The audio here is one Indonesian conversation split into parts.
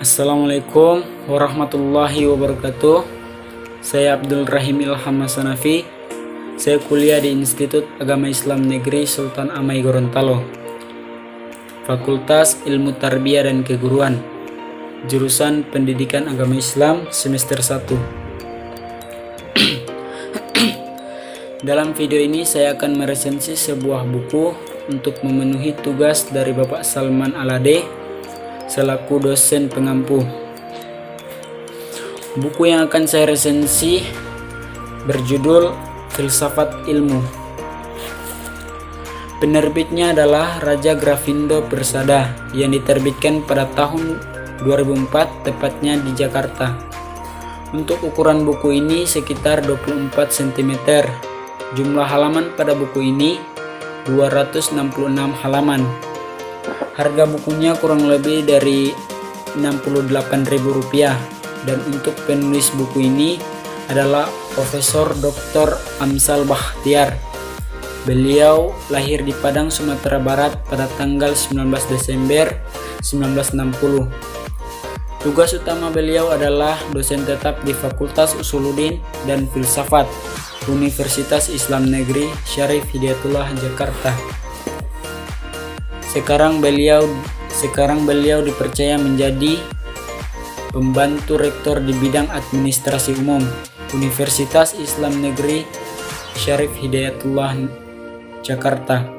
Assalamualaikum warahmatullahi wabarakatuh. Saya Abdul Rahim Ilham Hasanafi. Saya kuliah di Institut Agama Islam Negeri Sultan Amai Gorontalo, Fakultas Ilmu Tarbiyah dan Keguruan, jurusan Pendidikan Agama Islam semester 1. Dalam video ini saya akan meresensi sebuah buku untuk memenuhi tugas dari Bapak Salman Alade selaku dosen pengampu. Buku yang akan saya resensi berjudul Filsafat Ilmu. Penerbitnya adalah Raja Grafindo Persada yang diterbitkan pada tahun 2004, tepatnya di Jakarta. Untuk ukuran buku ini sekitar 24 cm. Jumlah halaman pada buku ini 266 halaman. Harga bukunya kurang lebih dari Rp68.000, dan untuk penulis buku ini adalah Profesor Dr. Amsal Bakhtiar. Beliau lahir di Padang, Sumatera Barat pada tanggal 19 Desember 1960. Tugas utama beliau adalah dosen tetap di Fakultas Usuluddin dan Filsafat Universitas Islam Negeri Syarif Hidayatullah Jakarta. Sekarang beliau dipercaya menjadi pembantu rektor di bidang administrasi umum Universitas Islam Negeri Syarif Hidayatullah Jakarta.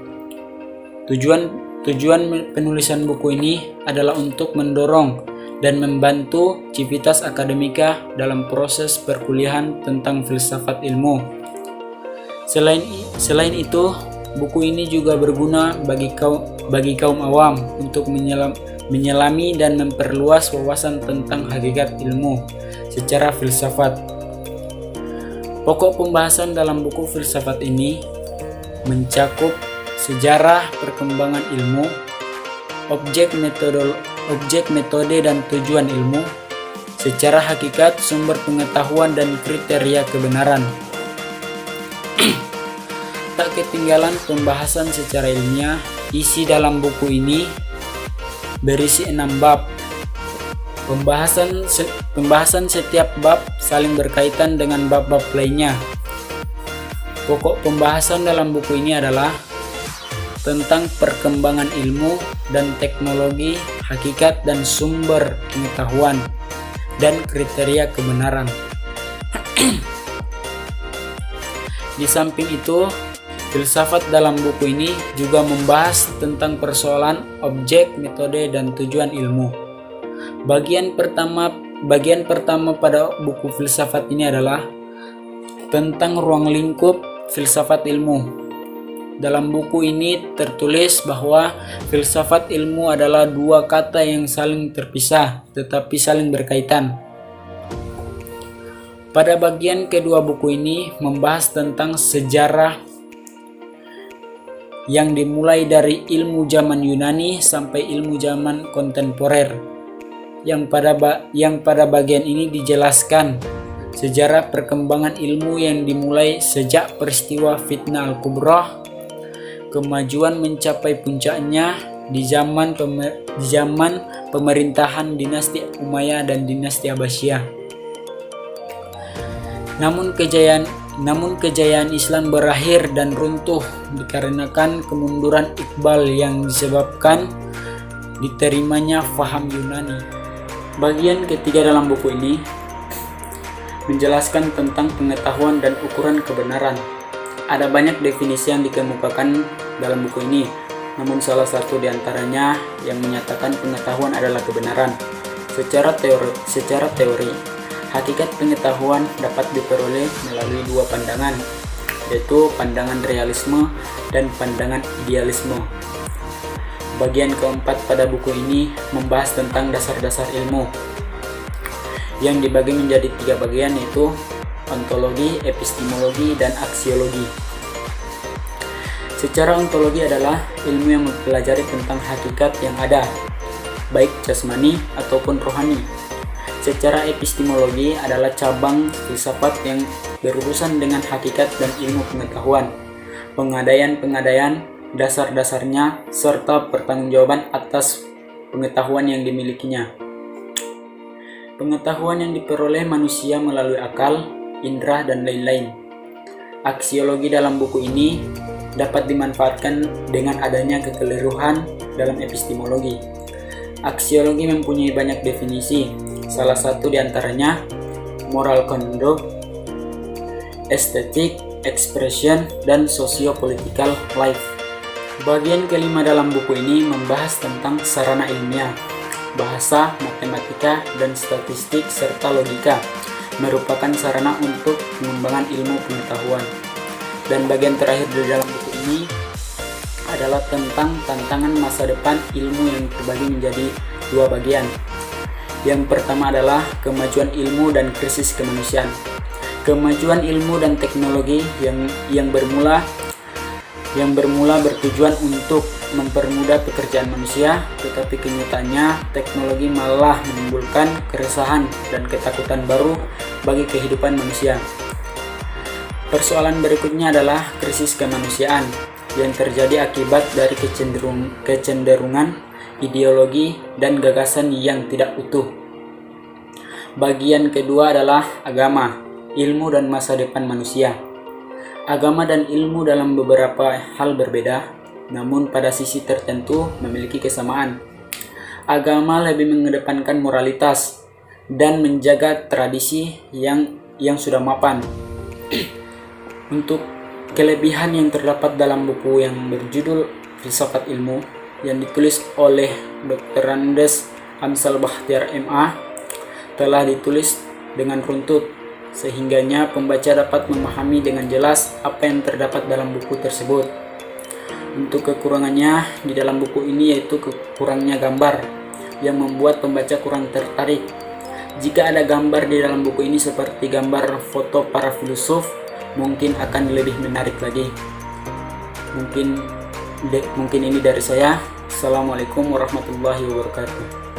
Tujuan penulisan buku ini adalah untuk mendorong dan membantu civitas akademika dalam proses perkuliahan tentang filsafat ilmu. Selain itu, buku ini juga berguna bagi kaum awam untuk menyelami dan memperluas wawasan tentang hakikat ilmu secara filsafat. Pokok pembahasan dalam buku filsafat ini mencakup sejarah perkembangan ilmu, objek metode dan tujuan ilmu, secara hakikat, sumber pengetahuan dan kriteria kebenaran. Tak ketinggalan pembahasan secara ilmiah, isi dalam buku ini berisi 6 bab. Pembahasan setiap bab saling berkaitan dengan bab-bab lainnya. Pokok pembahasan dalam buku ini adalah tentang perkembangan ilmu dan teknologi, hakikat dan sumber pengetahuan, dan kriteria kebenaran. Di samping itu, filsafat dalam buku ini juga membahas tentang persoalan objek, metode, dan tujuan ilmu. Bagian pertama pada buku filsafat ini adalah tentang ruang lingkup filsafat ilmu. Dalam buku ini tertulis bahwa filsafat ilmu adalah dua kata yang saling terpisah tetapi saling berkaitan. Pada bagian kedua buku ini membahas tentang sejarah yang dimulai dari ilmu zaman Yunani sampai ilmu zaman kontemporer. Yang pada bagian ini dijelaskan sejarah perkembangan ilmu yang dimulai sejak peristiwa Fitnah Al-Kubra, kemajuan mencapai puncaknya di zaman pemerintahan dinasti Umayyah dan dinasti Abbasiyah. Namun kejayaan Islam berakhir dan runtuh dikarenakan kemunduran Iqbal yang disebabkan diterimanya faham Yunani. Bagian ketiga dalam buku ini menjelaskan tentang pengetahuan dan ukuran kebenaran. Ada banyak definisi yang dikemukakan dalam buku ini, namun salah satu di antaranya yang menyatakan pengetahuan adalah kebenaran. Secara teori, hakikat pengetahuan dapat diperoleh melalui dua pandangan, yaitu pandangan realisme dan pandangan idealisme. Bagian keempat pada buku ini membahas tentang dasar-dasar ilmu, yang dibagi menjadi 3 bagian, yaitu ontologi, epistemologi, dan aksiologi. Secara ontologi adalah ilmu yang mempelajari tentang hakikat yang ada, baik jasmani ataupun rohani. Secara epistemologi adalah cabang filsafat yang berurusan dengan hakikat dan ilmu pengetahuan, pengadaian, dasar-dasarnya, serta pertanggungjawaban atas pengetahuan yang dimilikinya. Pengetahuan yang diperoleh manusia melalui akal, indera, dan lain-lain. Aksiologi dalam buku ini dapat dimanfaatkan dengan adanya kekeliruan dalam epistemologi. Aksiologi mempunyai banyak definisi, salah satu diantaranya moral conduct, estetik, expression, dan socio-political life. Bagian kelima dalam buku ini membahas tentang sarana ilmiah, bahasa, matematika, dan statistik, serta logika, merupakan sarana untuk pengembangan ilmu pengetahuan. Dan bagian terakhir di dalam buku ini adalah tentang tantangan masa depan ilmu yang terbagi menjadi dua bagian. Yang pertama adalah kemajuan ilmu dan krisis kemanusiaan. Kemajuan ilmu dan teknologi yang bermula bertujuan untuk mempermudah pekerjaan manusia, tetapi kenyataannya teknologi malah menimbulkan keresahan dan ketakutan baru bagi kehidupan manusia. Persoalan berikutnya adalah krisis kemanusiaan yang terjadi akibat dari kecenderungan ideologi dan gagasan yang tidak utuh. Bagian kedua adalah agama, ilmu dan masa depan manusia. Agama dan ilmu dalam beberapa hal berbeda, namun pada sisi tertentu memiliki kesamaan. Agama lebih mengedepankan moralitas dan menjaga tradisi yang sudah mapan. Untuk kelebihan yang terdapat dalam buku yang berjudul Filsafat Ilmu yang ditulis oleh Dr. Andes Amsal Bahtiar MA telah ditulis dengan runtut, sehingganya pembaca dapat memahami dengan jelas apa yang terdapat dalam buku tersebut. Untuk kekurangannya di dalam buku ini yaitu kurangnya gambar yang membuat pembaca kurang tertarik. Jika ada gambar di dalam buku ini seperti gambar foto para filsuf, mungkin akan lebih menarik lagi. Mungkin ini dari saya. Assalamualaikum warahmatullahi wabarakatuh.